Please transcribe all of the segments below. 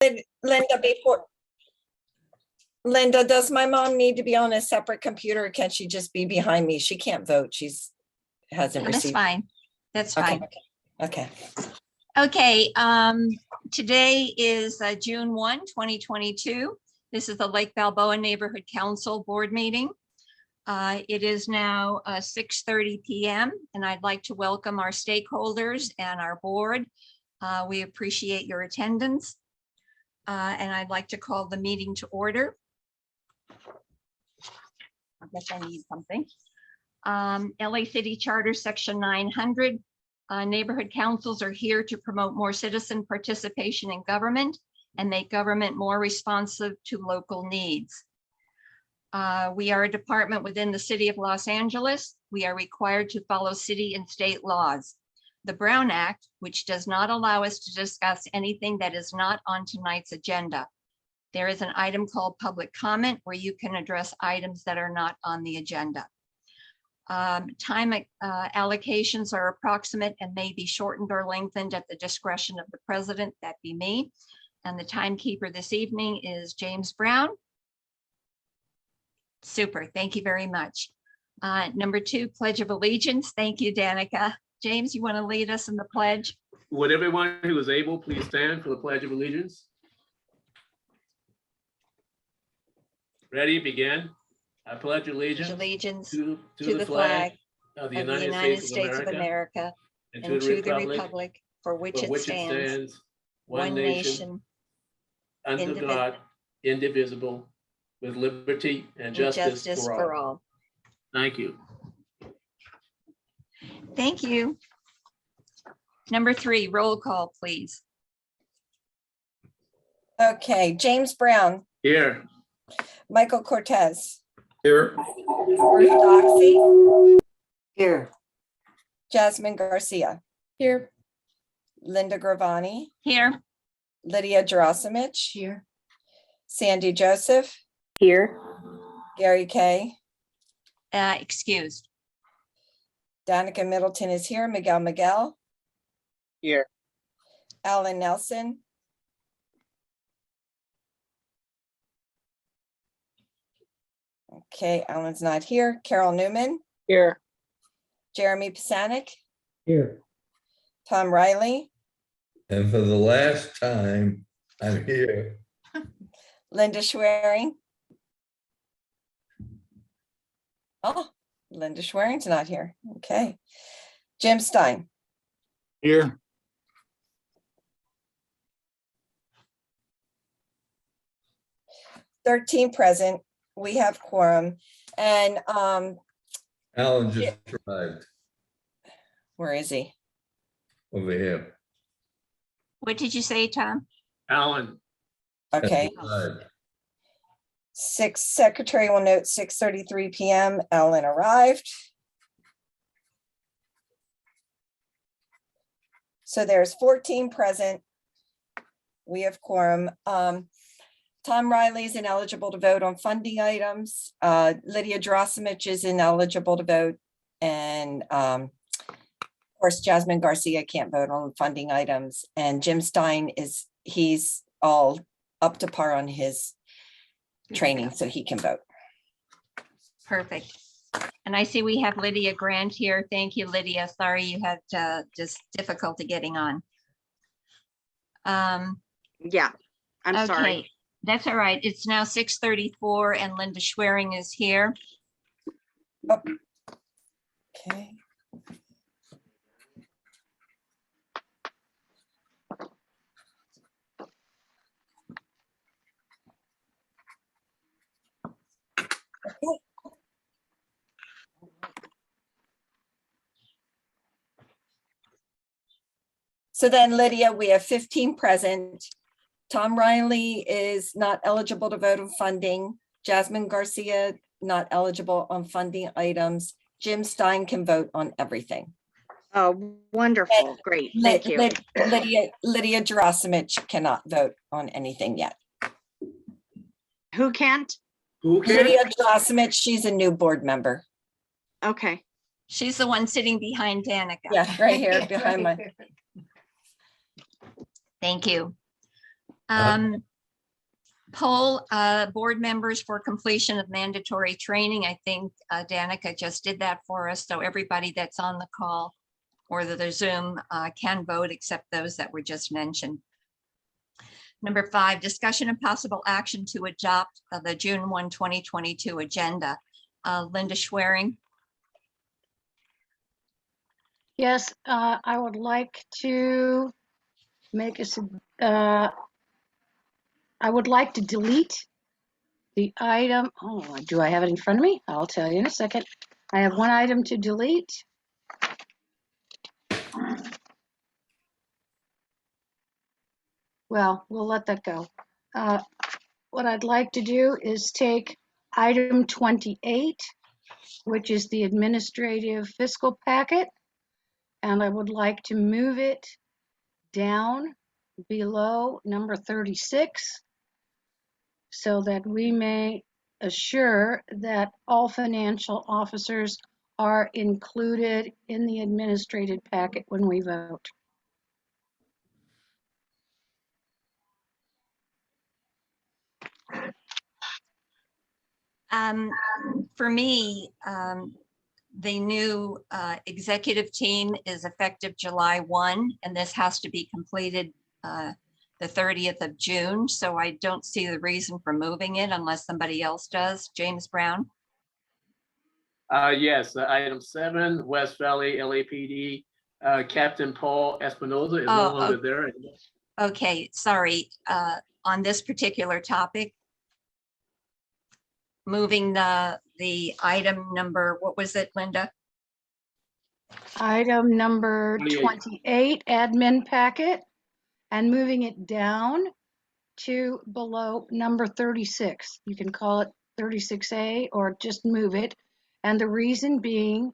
Linda, Linda, does my mom need to be on a separate computer? Or can she just be behind me? She can't vote. Hasn't That's received. fine. That's fine. Okay. Okay, today is June 1, 2022. This is the Lake Balboa Neighborhood Council Board meeting. It is now 6:30 p.m. and I'd like to welcome our stakeholders and our board. We appreciate your attendance. And I'd like to call the meeting to order. I guess I need something. LA City Charter Section 900. Neighborhood councils are here to promote more citizen participation in government and make government more responsive to local needs. We are a department within the city of Los Angeles. We are required to follow city and state laws. The Brown Act, which does not allow us to discuss anything that is not on tonight's agenda. There is an item called public comment where you can address items that are not on the agenda. Time allocations are approximate and may be shortened or lengthened at the discretion of the president, that be me. And the timekeeper this evening is James Brown. Super, thank you very much. Number 2, Pledge of Allegiance. Thank you, Danica. James, you want to lead us in the pledge? Would everyone who is able please stand for the Pledge of Allegiance? Ready, begin. I pledge allegiance to the flag of the of the United States of America and to the republic for which it stands, one nation, under God, indivisible, with liberty and justice for all. Thank you. Thank you. Number 3, roll call, please. Okay, James Brown, Here. Michael Cortez, Here. Ruth Doxey, Here. Jasmine Garcia, Here. Linda Gravani, Here. Lydia Jarasimich, Here. Sandy Joseph, Here. Gary Kay, Excused. Danica Middleton is here, Miguel, Here. Alan Nelson, okay, Alan's not here, Carol Newman, Here. Jeremy Pisanik, Here. Tom Riley, And for the last time, I'm here. Linda Schwerin. Oh, Linda Schwering's not here. Okay. Jim Stein. Here. (13) present. We have quorum. And Alan just arrived where is he? over here. What did you say, Tom? Alan. Okay. Arrived. Secretary will note 6:33 p.m. Alan arrived. So there's 14 present. We have quorum. Tom Riley is ineligible to vote on funding items. Lydia Drosimich is ineligible to vote. And of course, Jasmine Garcia can't vote on funding items. And Jim Stein he's all up to par on his training, so he can vote. Perfect. And I see we have Lydia Grant here. Thank you, Lydia. Sorry you had just difficulty getting on. Yeah, I'm sorry. Okay, that's all right. It's now 6:34 and Linda Schwerin is here. Okay. Okay. So then, Lydia, we have 15 present. Tom Riley is not eligible to vote on funding. Jasmine Garcia, not eligible on funding items. Jim Stein can vote on everything. Oh, wonderful. Great. Thank you. Lydia Jarasimich cannot vote on anything yet. Who can't? Who can? Lydia Jarasimich, she's a new board member. Okay. She's the one sitting behind Danica. Yeah, right here behind my. Thank you. Poll board members for completion of mandatory training. I think Danica just did that for us. So everybody that's on the call or the Zoom can vote except those that were just mentioned. Number 5, discussion and possible action to adopt the June 1, 2022 agenda. Linda Schwerin. Yes, I would like to make I would like to delete the item. Oh, do I have it in front of me? I'll tell you in a second. I have one item to delete. Well, we'll let that go. What I'd like to do is take item 28, which is the administrative fiscal packet, and I would like to move it down below number 36 so that we may assure that all financial officers are included in the administrative packet when we vote. For me, the new executive team is effective July 1, and this has to be completed the 30th of June. So I don't see the reason for moving it unless somebody else does. James Brown. Yes, item 7, West Valley LAPD, Captain Paul Espinoza is no longer there. Okay, sorry. On this particular topic, moving the item number, what was it, Linda? Item number 28, admin packet, and moving it down to below number 36. You can call it 36A or just move it. And the reason being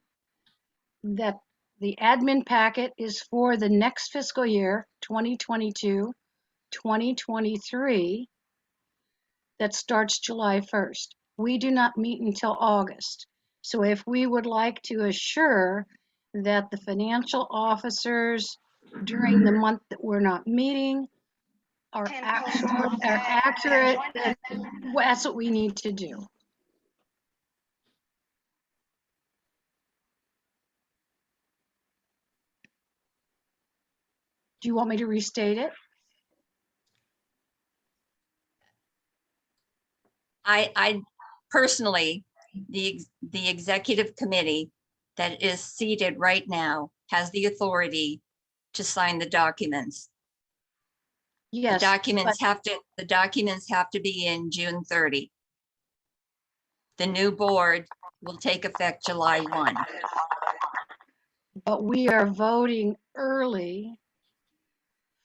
that the admin packet is for the next fiscal year, 2022, 2023, that starts July 1st. We do not meet until August. So if we would like to assure that the financial officers during the month that we're not meeting are accurate, that's what we need to do. Do you want me to restate it? I personally, the executive committee that is seated right now has the authority to sign the documents. Yes. The documents have to be in June 30. The new board will take effect July 1. But we are voting early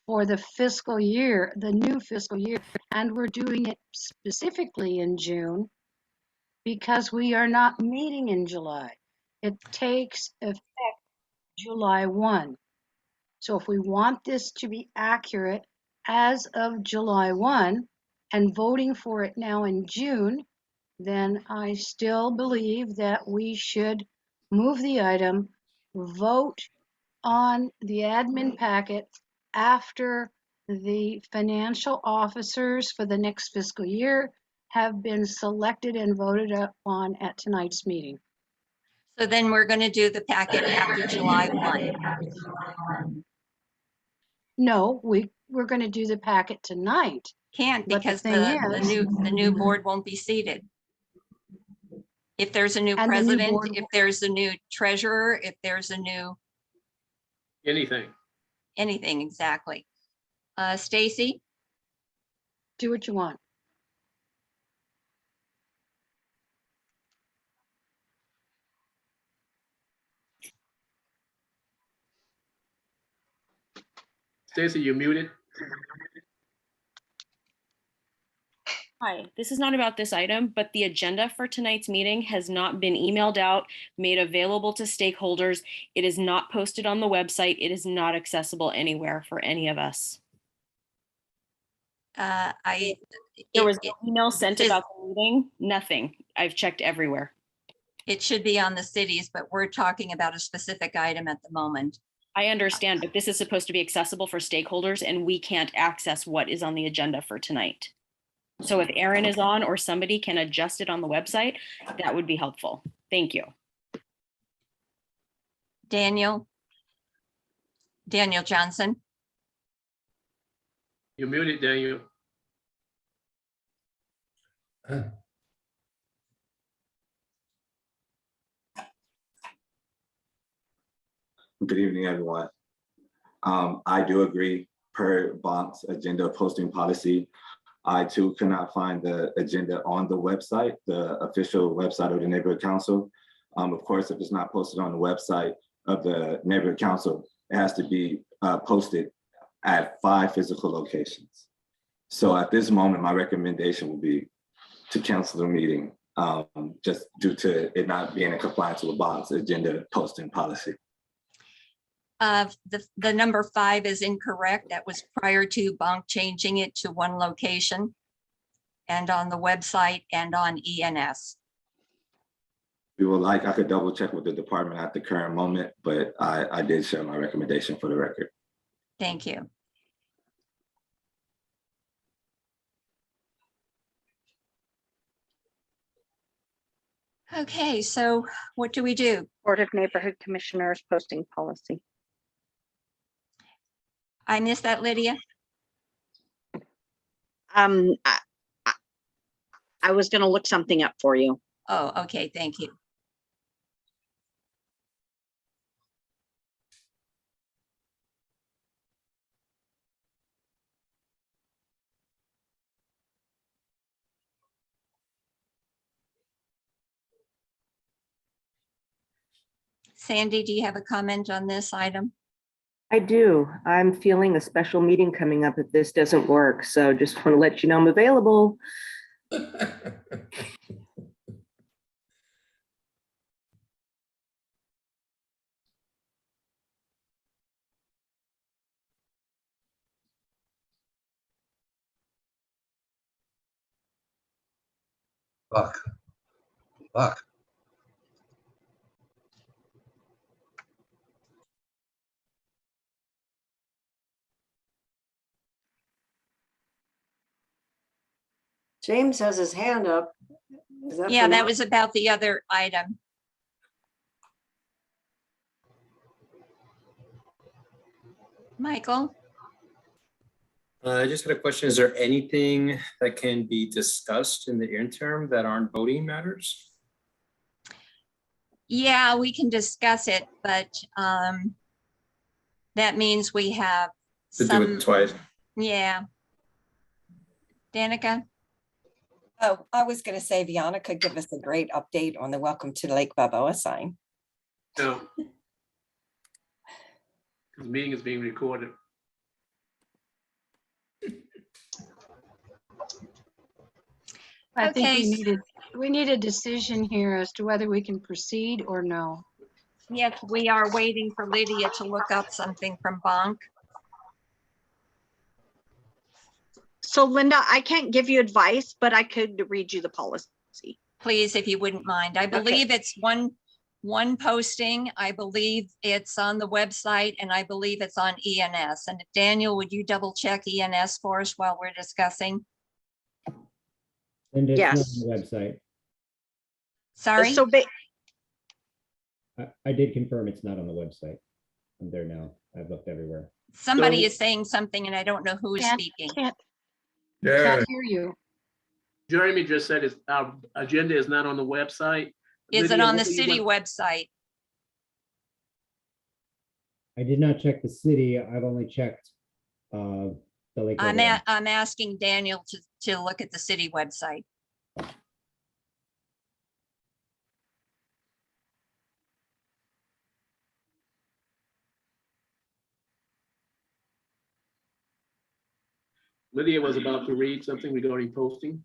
for the fiscal year, the new fiscal year, and we're doing it specifically in June because we are not meeting in July. It takes effect July 1. So if we want this to be accurate as of July 1 and voting for it now in June, then I still believe that we should move the item, vote on the admin packet after the financial officers for the next fiscal year have been selected and voted upon at tonight's meeting. So then we're going to do the packet after July 1. No, we're going to do the packet tonight. Can't, But because the the new board won't be seated. If there's a new And the new president, board- if there's a new treasurer, if there's a new Anything. anything, exactly. Stacy, Do what you want. Stacy, you muted. Hi, this is not about this item, but the agenda for tonight's meeting has not been emailed out, made available to stakeholders. It is not posted on the website. It is not accessible anywhere for any of us. There was no email sent about the meeting, nothing. I've checked everywhere. it should be on the cities, but we're talking about a specific item at the moment. I understand, but this is supposed to be accessible for stakeholders and we can't access what is on the agenda for tonight. So if Erin is on or somebody can adjust it on the website, that would be helpful. Thank you. Daniel Johnson. You're muted, Daniel. Good evening, everyone. I do agree per Bonk's agenda posting policy. I too cannot find the agenda on the website, the official website of the neighborhood council. Of course, if it's not posted on the website of the neighborhood council, it has to be posted at 5 physical locations. So at this moment, my recommendation would be to cancel the meeting just due to it not being in compliance with Bonk's agenda posting policy. The number 5 is incorrect. That was prior to Bonk changing it to 1 location and on the website and on ENS. If you would like, I could double check with the department at the current moment, but I did share my recommendation for the record. Thank you. Okay, so what do we do? Board of Neighborhood Commissioners posting policy. I missed that, Lydia. I was going to look something up for you. Oh, okay, thank you. Sandy, do you have a comment on this item? I do. I'm feeling a special meeting coming up if this doesn't work. So just want to let you know I'm available. Fuck. Fuck. James has his hand up. Yeah, that was about the other item. Michael? I just had a question. Is there anything that can be discussed in the interim that aren't voting matters? Yeah, we can discuss it, but that means we have To do some, it twice. yeah. Danica? Oh, I was going to say Viana could give us a great update on the Welcome to Lake Balboa sign. No. The meeting is being recorded. I think Okay. we need a decision here as to whether we can proceed or no. Yes, we are waiting for Lydia to look up something from Bonk. So Linda, I can't give you advice, but I could read you the policy. Please, if you wouldn't mind. I believe it's one posting. I believe it's on the website and I believe it's on ENS. And Daniel, would you double check ENS for us while we're discussing? And it's not Yes. on the website. Sorry? So I did confirm it's not on the website. I'm there now. I've looked everywhere. Somebody So- is saying something and I don't know who is speaking. Can't Yeah, hear you. Jeremy just said our agenda is not on the website. Is it Lydia, on the what do you city want- website? I did not check the city. I've only checked the Lake. Balboa. I'm asking Daniel to look at the city website. Lydia was about to read something regarding posting.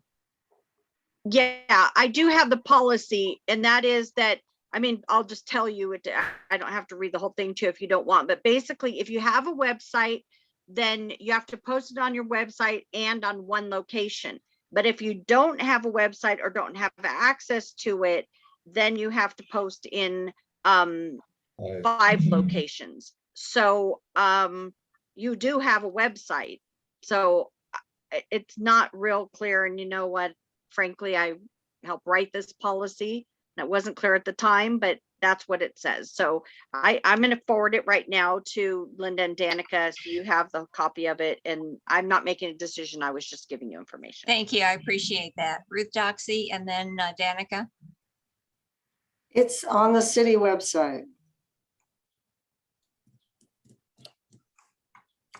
yeah, I do have the policy, and that is that, I mean, I'll just tell you it. I don't have to read the whole thing too if you don't want, but basically if you have a website, then you have to post it on your website and on one location. But if you don't have a website or don't have access to it, then you have to post in 5 locations. So, you do have a website. So it's not real clear. And you know what? Frankly, I helped write this policy. And it wasn't clear at the time, but that's what it says. So I'm going to forward it right now to Linda and Danica. So you have the copy of it. And I'm not making a decision. I was just giving you information. Thank you. I appreciate that. Ruth Doxy and then Danica. It's on the city website.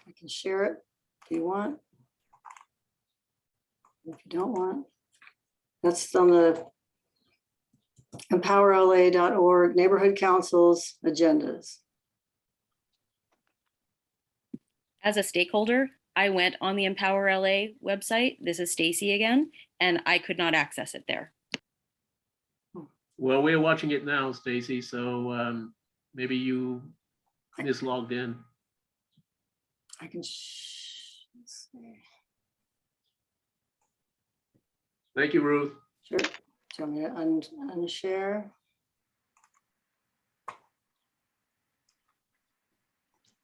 I can share it if you want. If you don't want, that's on the empowerla.org neighborhood councils agendas. As a stakeholder, I went on the Empower LA website. This is Stacy again, and I could not access it there. Well, we're watching it now, Stacy, so maybe you mislogged in. I can, let's see. Thank you, Ruth. Sure. Do you want me to unshare?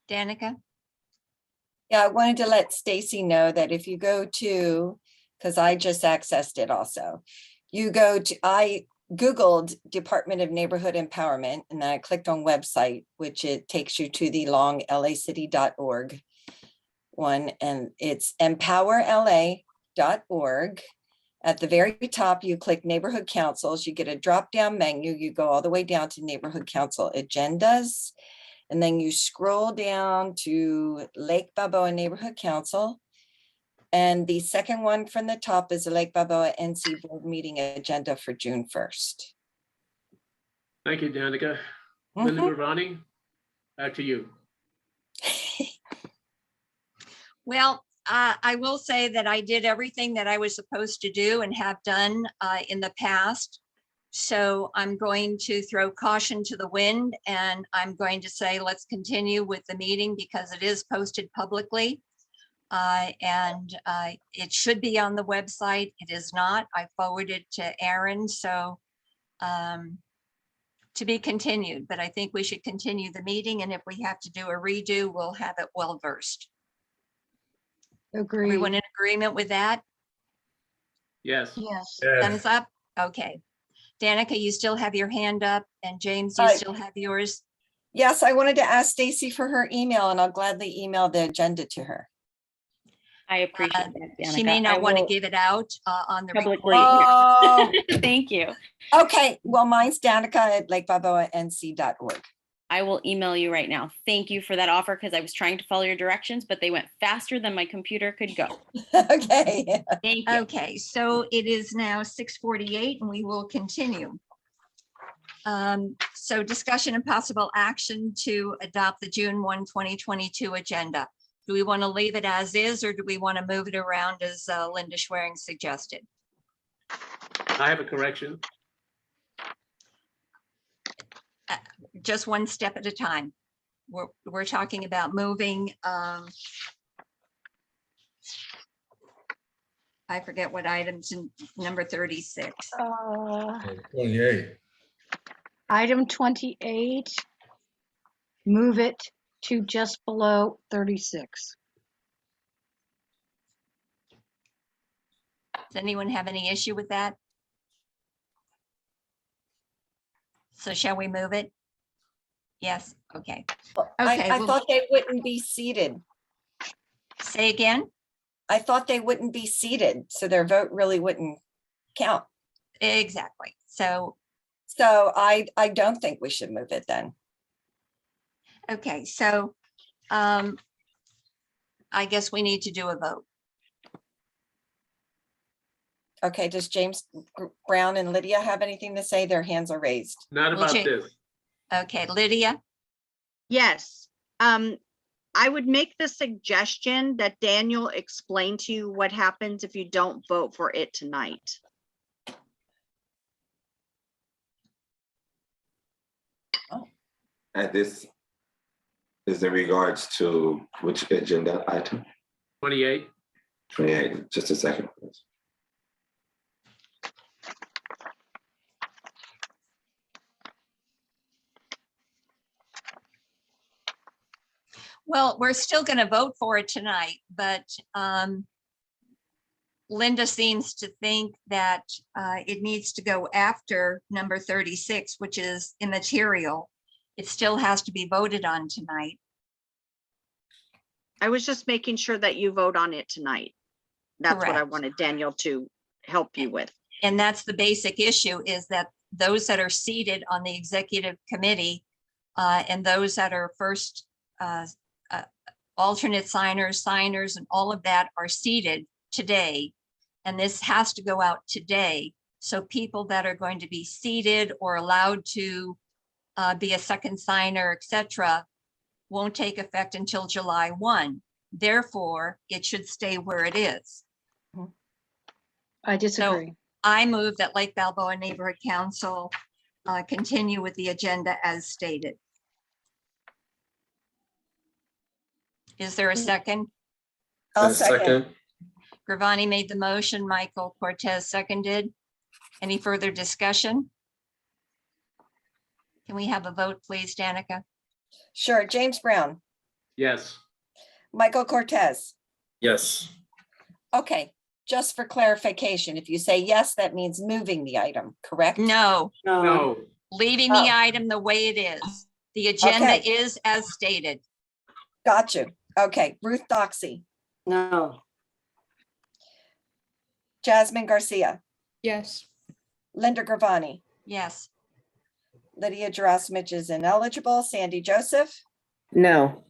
Danica? Yeah, I wanted to let Stacy know that if you go to, because I just accessed it also, you go to, I Googled Department of Neighborhood Empowerment, and then I clicked on website, which it takes you to the long lacity.org one, and it's empowerla.org. At the very top, you click neighborhood councils, you get a drop-down menu, you go all the way down to neighborhood council agendas, and then you scroll down to Lake Balboa Neighborhood Council. And the second one from the top is the Lake Balboa NC Board Meeting Agenda for June 1st. Thank you, Danica. Linda Gravani, back to you. Well, I will say that I did everything that I was supposed to do and have done in the past. So I'm going to throw caution to the wind, and I'm going to say, let's continue with the meeting because it is posted publicly. It should be on the website. It is not. I forwarded to Aaron, so to be continued, but I think we should continue the meeting. And if we have to do a redo, we'll have it well versed. Agree. Everyone in agreement with that? Yes. Yes. Thumbs up? Okay. Danica, you still have your hand up, and James, you still have yours? Yes, I wanted to ask Stacy for her email, and I'll gladly email the agenda to her. I appreciate that, Danica. She may not I want to will give it out on the publicly. Oh, Thank you. okay. Well, mine's Danica at lakebalboanc.org. I will email you right now. Thank you for that offer because I was trying to follow your directions, but they went faster than my computer could go. Okay. Thank you. Okay, so it is now 6:48 and we will continue. So discussion and possible action to adopt the June 1, 2022 agenda. Do we want to leave it as is, or do we want to move it around as Linda Schwerin suggested? I have a correction. Just one step at a time. We're talking about moving. I forget what items in number 36. 28. Item 28, move it to just below 36. Does anyone have any issue with that? So shall we move it? Yes, okay. Okay, I thought they wouldn't be seated. Say again? I thought they wouldn't be seated, so their vote really wouldn't count. Exactly. So I don't think we should move it then. okay, so I guess we need to do a vote. Okay, does James Brown and Lydia have anything to say? Their hands are raised. Not about this. Okay, Lydia? Yes. I would make the suggestion that Daniel explain to you what happens if you don't vote for it tonight. And this is in regards to which agenda item? 28. 28, just a second, please. Well, we're still going to vote for it tonight, but Linda seems to think that it needs to go after number 36, which is immaterial. It still has to be voted on tonight. I was just making sure that you vote on it tonight. That's what I Correct. wanted Daniel to help you with. And that's the basic issue, is that those that are seated on the executive committee and those that are first alternate signers, and all of that are seated today. And this has to go out today. So people that are going to be seated or allowed to be a second signer, etc., won't take effect until July 1. Therefore, it should stay where it is. I disagree. I move that Lake Balboa Neighborhood Council continue with the agenda as stated. Is there a second? I'll second. Gravani made the motion, Michael Cortez seconded. Any further discussion? Can we have a vote, please, Danica? Sure. James Brown, Yes. Michael Cortez. Yes. Okay, just for clarification, if you say yes, that means moving the item, correct? No, No. leaving the Oh. item the way it is. The agenda Okay. is as stated. Got you. Okay, Ruth Doxy, No, Jasmine Garcia, Yes. Linda Gravani, Yes. Lydia Gerasimovich is ineligible, Sandy Joseph, No.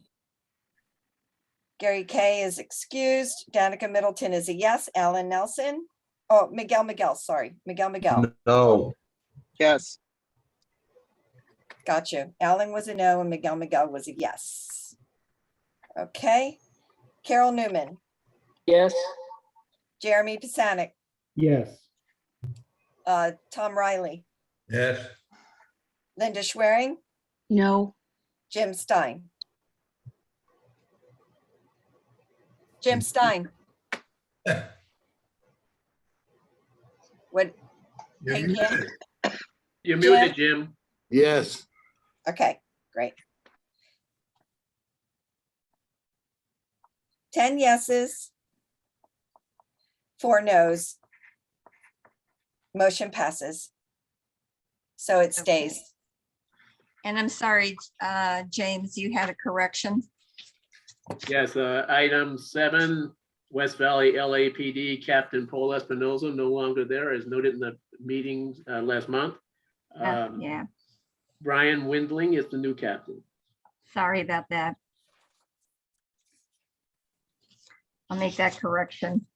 Gary Kay is excused, Danica Middleton is a yes, Alan Nelson, oh, Miguel, sorry, Miguel. No, yes, Got you. Alan was a no and Miguel was a yes. Okay. Carol Newman, yes, Jeremy Pisanik, Yes. Tom Riley, yes, Linda Schwering, No, Jim Stein. Jim Stein. What? you're Hey, muted. You're Jim? muted, Jim. Yes, Okay, great. 10 yeses. 4 nos. Motion passes. So it stays. And I'm sorry, James, you had a correction. Yes, item 7, West Valley LAPD Captain Paul Espinoza, no longer there, as noted in the meetings last month. Yeah, Brian Windling is the new captain. sorry about that. I'll make that correction.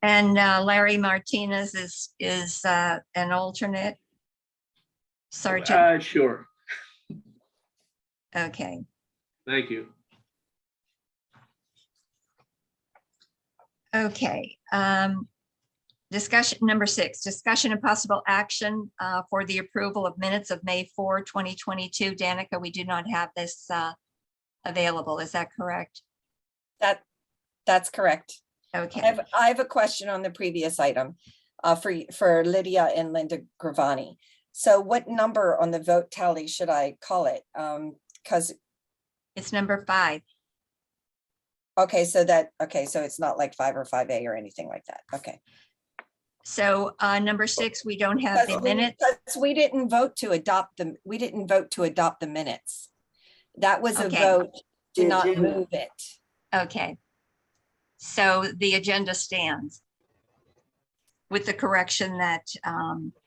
And Larry Martinez is an alternate sergeant. Sure, Okay. thank you. Okay. Discussion number 6, discussion and possible action for the approval of minutes of May 4, 2022. Danica, we do not have this available. Is that correct? That's correct. Okay. I have a question on the previous item for Lydia and Linda Gravani. So what number on the vote tally should I call it? Because It's number 5. okay, so it's not like 5 or 5A or anything like that. Okay. So number 6, we don't have the minutes. Because we didn't vote to adopt the minutes. That was a Okay. vote to The not agenda. move it. Okay. So the agenda stands with the correction that,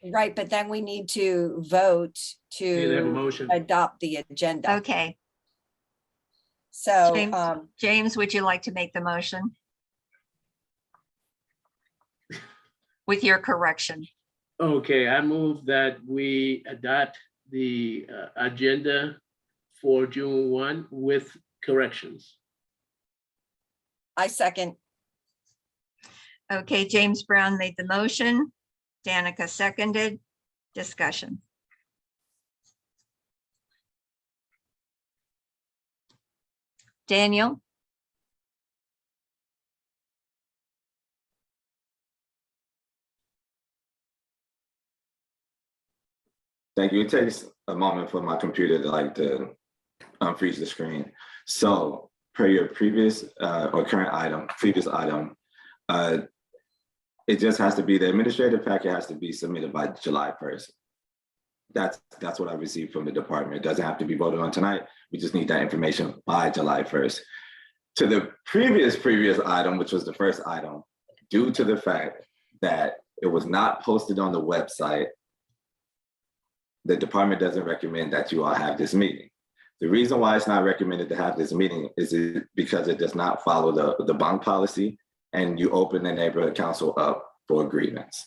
Right, but then we need to vote Need to have a to motion. adopt the agenda. okay. So, James, would you like to make the motion? With your correction. Okay, I move that we adopt the agenda for June 1 with corrections. I second. Okay, James Brown made the motion. Danica seconded. Discussion. Daniel? Thank you. It takes a moment for my computer to unfreeze the screen. So per your previous or current item, previous item, it just has to be, the administrative packet has to be submitted by July 1st. That's what I received from the department. It doesn't have to be voted on tonight. We just need that information by July 1st. To the previous item, which was the first item, due to the fact that it was not posted on the website, the department doesn't recommend that you all have this meeting. The reason why it's not recommended to have this meeting is because it does not follow the bond policy, and you open the neighborhood council up for grievance.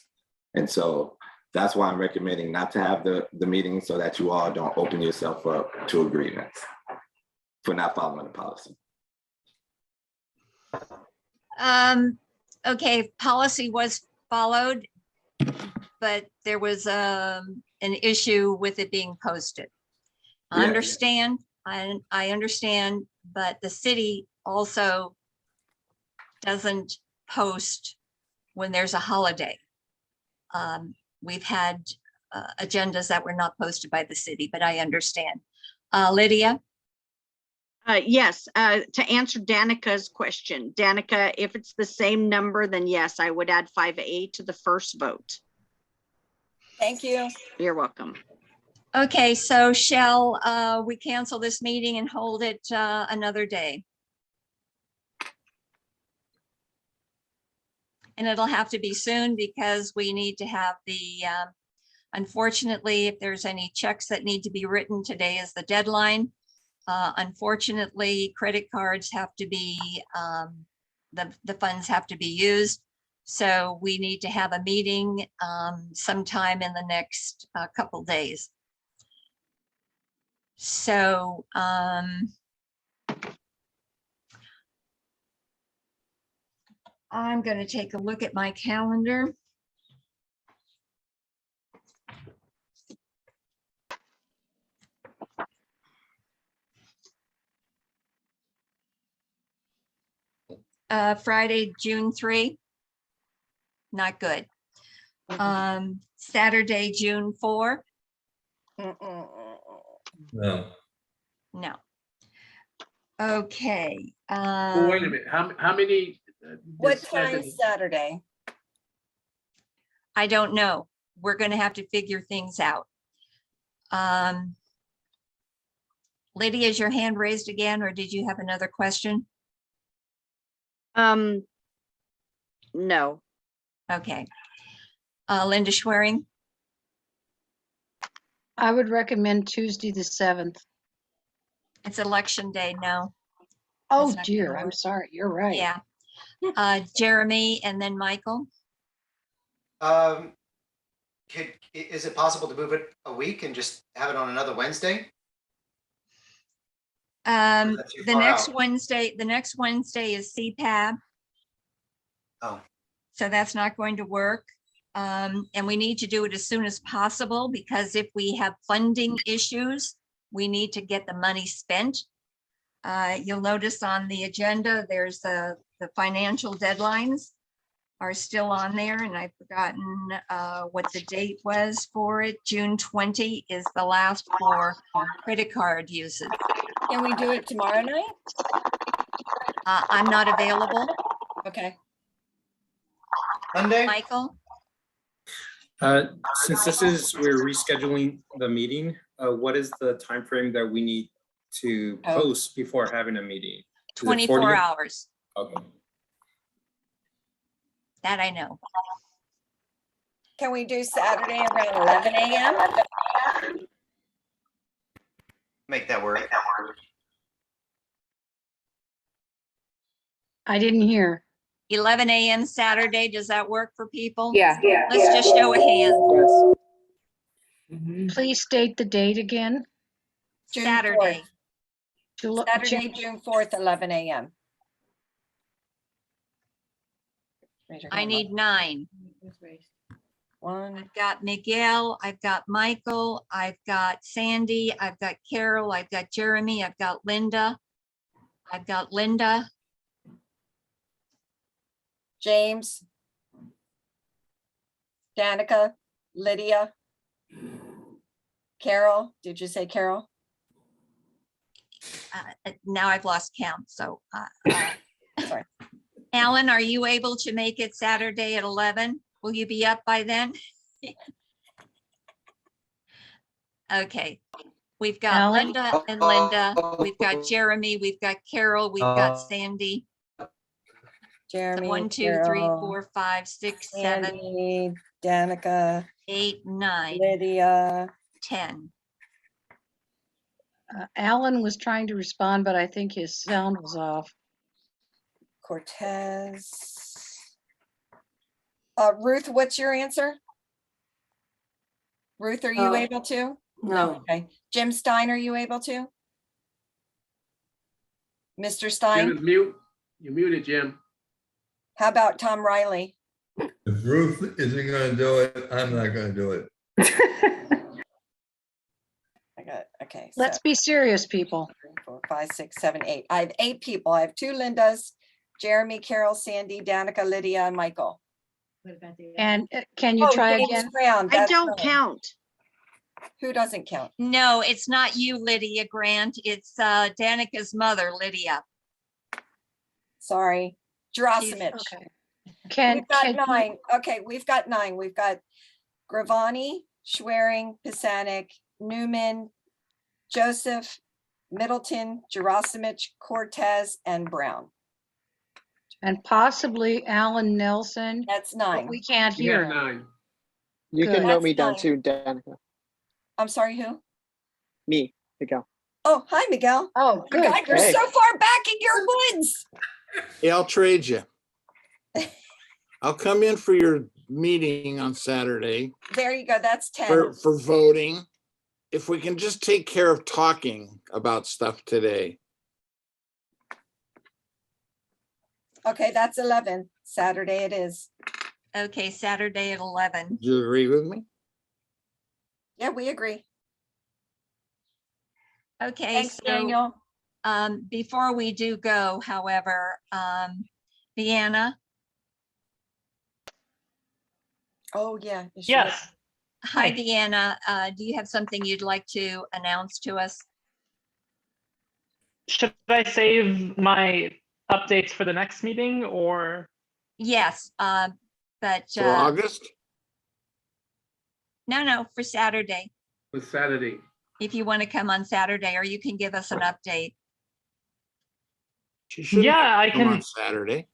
And so that's why I'm recommending not to have the meeting, so that you all don't open yourself up to a grievance for not following the policy. Okay, policy was followed, but there was an issue with it being posted. I Yeah. understand, I understand, but the city also doesn't post when there's a holiday. We've had agendas that were not posted by the city, but I understand. Lydia? Yes, to answer Danica's question, Danica, if it's the same number, then yes, I would add 5A to the first vote. Thank you. You're welcome. Okay, so shall we cancel this meeting and hold it another day? And it'll have to be soon, because we need to have the, unfortunately, if there's any checks that need to be written, today is the deadline. Unfortunately, credit cards have to be, the funds have to be used. So we need to have a meeting sometime in the next couple days. So I'm going to take a look at my calendar. Friday, June 3, not good. Saturday, June 4, No. no. Okay. Well, wait a minute, how many? What this time hasn't- Saturday? I don't know. We're going to have to figure things out. Lydia, is your hand raised again, or did you have another question? No. Okay. Linda Schwering, I would recommend Tuesday, the 7th. it's election day, no. Oh That's not dear, gonna I'm work. sorry, you're right. Yeah. Jeremy and then Michael. Is it possible to move it a week and just have it on another Wednesday? that too The far next out? Wednesday is CPAB. Oh, So that's not going to work. And we need to do it as soon as possible, because if we have funding issues, we need to get the money spent. You'll notice on the agenda, there's the financial deadlines are still on there, and I've forgotten what the date was for it. June 20 is the last for credit card usage. Can we do it tomorrow night? I'm not available. Okay. Monday? Michael? Since we're rescheduling the meeting, what is the time frame that we need to post before having a meeting? Is it 24 48? hours. Okay. That I know. Can we do Saturday around 11 a.m.? Make that work. I didn't hear. 11 a.m. Saturday, does that work for people? Yeah. Let's just show a hand. Mhm. Please state the date again. June Saturday. 4th. Saturday, June 4th, 11 a.m. Raise your I hand, need Mike. 9. One, I've got Miguel, I've got Michael, I've got Sandy, I've got Carol, I've got Jeremy, I've got Linda. I've got Linda, James, Danica, Lydia, Carol, did you say Carol? Now I've lost count, so. Sorry. Alan, are you able to make it Saturday at 11? Will you be up by then? Okay, we've got Alan? Linda and Linda, we've got Jeremy, we've got Carol, we've got Sandy. Jeremy, 1, 2, 3, Carol, 4, 5, 6, 7, Sandy, Danica, 8, 9, Lydia. 10. Alan was trying to respond, but I think his sound was off. Cortez. Ruth, what's your answer? Ruth, are you able to? No. Okay. Jim Stein, are you able to? Mr. Jim Stein, is mute. You're muted, Jim. how about Tom Riley? If Ruth isn't gonna do it, I'm not gonna do it. I got, okay. Let's be serious, people. 3, 4, 5, 6, 7, 8. I have 8 people. I have 2 Lindas, Jeremy, Carol, Sandy, Danica, Lydia, and Michael. And can you try James again? Brown, I that's don't right. count. Who doesn't count? No, it's not you, Lydia Grant. It's Danica's mother, Lydia. Sorry. Drosimich. Okay. Can We've got you- 9. Okay, we've got 9. We've got Gravani, Schwerin, Pisanik, Newman, Joseph, Middleton, Jurasimich, Cortez, and Brown. and possibly Alan Nelson, That's but 9. we can't We hear have him. 9. You Good. can note That's me down fine. too, Danica. I'm sorry, who? Me, Miguel. Oh, hi, Miguel. Oh, good. God, you're Hey. so far back in your woods. Yeah, I'll trade you. I'll come in for your meeting on Saturday There you go. That's 10. for voting. If we can just take care of talking about stuff today. Okay, that's 11. Saturday it is. Okay, Saturday at 11. Do you agree with me? Yeah, we agree. Okay, Thanks, so Daniel. before we do go, however, Deanna, Oh, yeah. you should- Yes. hi Hi. Deanna, do you have something you'd like to announce to us? Should I save my updates for the next meeting or? Yes, but For August? no, for Saturday, With Saturday. if you want to come on Saturday, or you can give us an update. She shouldn't Yeah, I come on can. Saturday.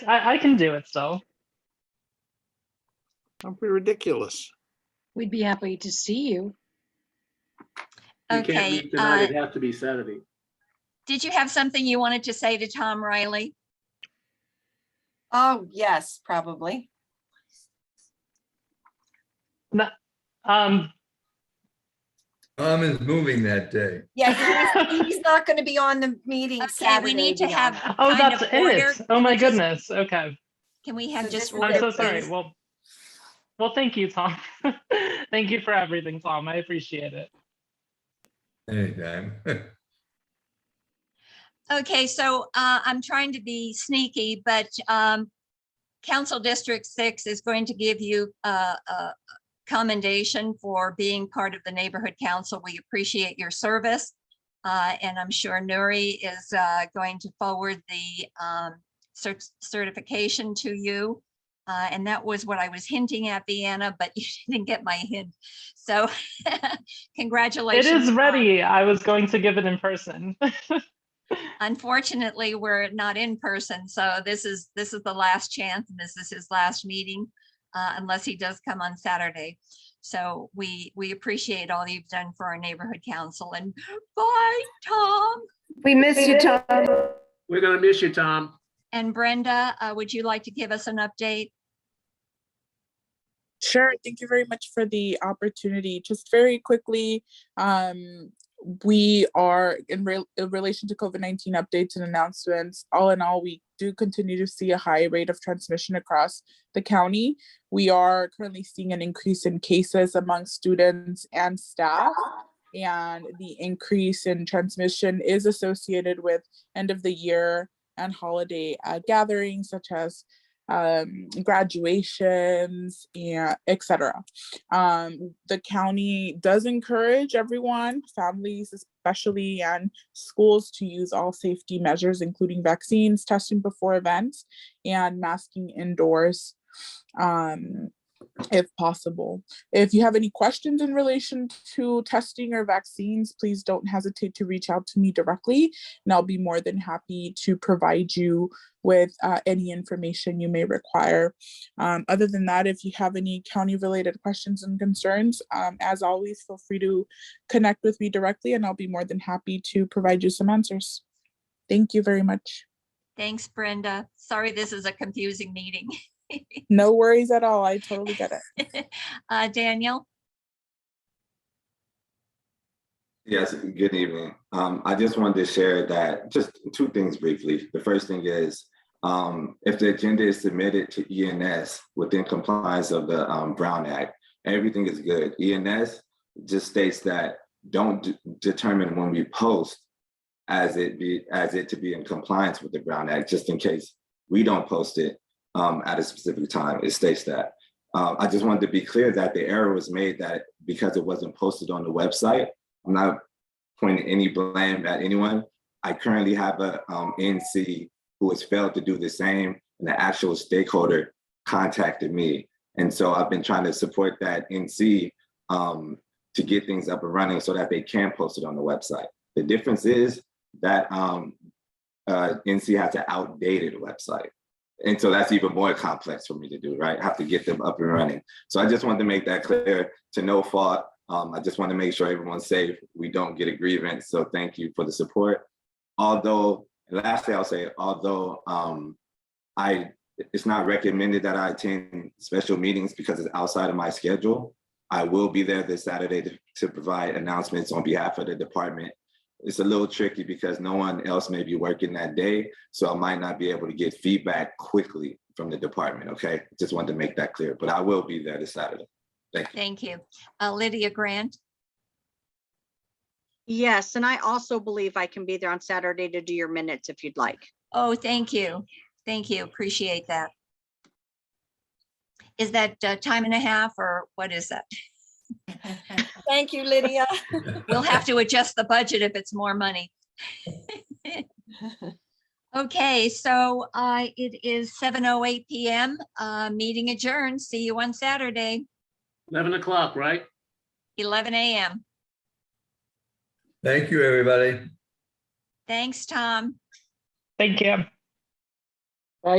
I can do it still. Don't be ridiculous. We'd be happy to see you. We can't Okay, meet tonight. It'd have to be Saturday. did you have something you wanted to say to Tom Riley? Oh, yes, probably. Um, Tom is moving that day. Yeah, he's not going to be on the meeting Okay, Saturday. we need to Deanna. have oh, kind that's of order. it. Oh Can my we just- goodness. Okay. Can we have So just this is I'm order, so sorry. please? Well, thank you, Tom. Thank you for everything, Tom. I appreciate it. Anytime. Okay, so I'm trying to be sneaky, but Council District 6 is going to give you a commendation for being part of the Neighborhood Council. We appreciate your service. And I'm sure Nuri is going to forward the certification to you. And that was what I was hinting at, Deanna, but you didn't get my hint. So congratulations. It is ready. I was going to give it in person. Unfortunately, we're not in person, so this is the last chance, and this is his last meeting, unless he does come on Saturday. So we appreciate all you've done for our neighborhood council, and bye, Tom. We miss you, Tom. We're gonna miss you, Tom. And Brenda, would you like to give us an update? Sure. Thank you very much for the opportunity. Just very quickly, we are in relation to COVID-19 updates and announcements. All in all, we do continue to see a high rate of transmission across the county. We are currently seeing an increase in cases among students and staff. And the increase in transmission is associated with end of the year and holiday gatherings such as graduations, and etc. The county does encourage everyone, families especially, and schools to use all safety measures, including vaccines, testing before events, and masking indoors if possible. If you have any questions in relation to testing or vaccines, please don't hesitate to reach out to me directly, and I'll be more than happy to provide you with any information you may require. Other than that, if you have any county-related questions and concerns, as always, feel free to connect with me directly, and I'll be more than happy to provide you some answers. Thank you very much. Thanks, Brenda. Sorry, this is a confusing meeting. No worries at all. I totally get it. Daniel? Yes, good evening. I just wanted to share that, just two things briefly. The first thing is, if the agenda is submitted to ENS within compliance of the Brown Act, everything is good. ENS just states that don't determine when we post as it to be in compliance with the Brown Act, just in case we don't post it at a specific time. It states that. I just wanted to be clear that the error was made that because it wasn't posted on the website. I'm not pointing any blame at anyone. I currently have a NC who has failed to do the same, and the actual stakeholder contacted me. And so I've been trying to support that NC to get things up and running so that they can post it on the website. The difference is that NC has an outdated website. And so that's even more complex for me to do, right? I have to get them up and running. So I just wanted to make that clear, to no fault. I just want to make sure everyone's safe. We don't get a grievance. So thank you for the support. Although, lastly, I'll say, although it's not recommended that I attend special meetings because it's outside of my schedule, I will be there this Saturday to provide announcements on behalf of the department. It's a little tricky because no one else may be working that day, so I might not be able to get feedback quickly from the department, okay? Just wanted to make that clear, but I will be there this Saturday. Thank you. Thank you. Lydia Grant? Yes, and I also believe I can be there on Saturday to do your minutes if you'd like. Oh, thank you. Thank you. Appreciate that. Is that time and a half, or what is that? Thank you, Lydia. We'll have to adjust the budget if it's more money. Okay, so it is 7:08 p.m. Meeting adjourned. See you on Saturday, 11 o'clock, right? 11 a.m. Thank you, everybody. Thanks, Tom. Thank you.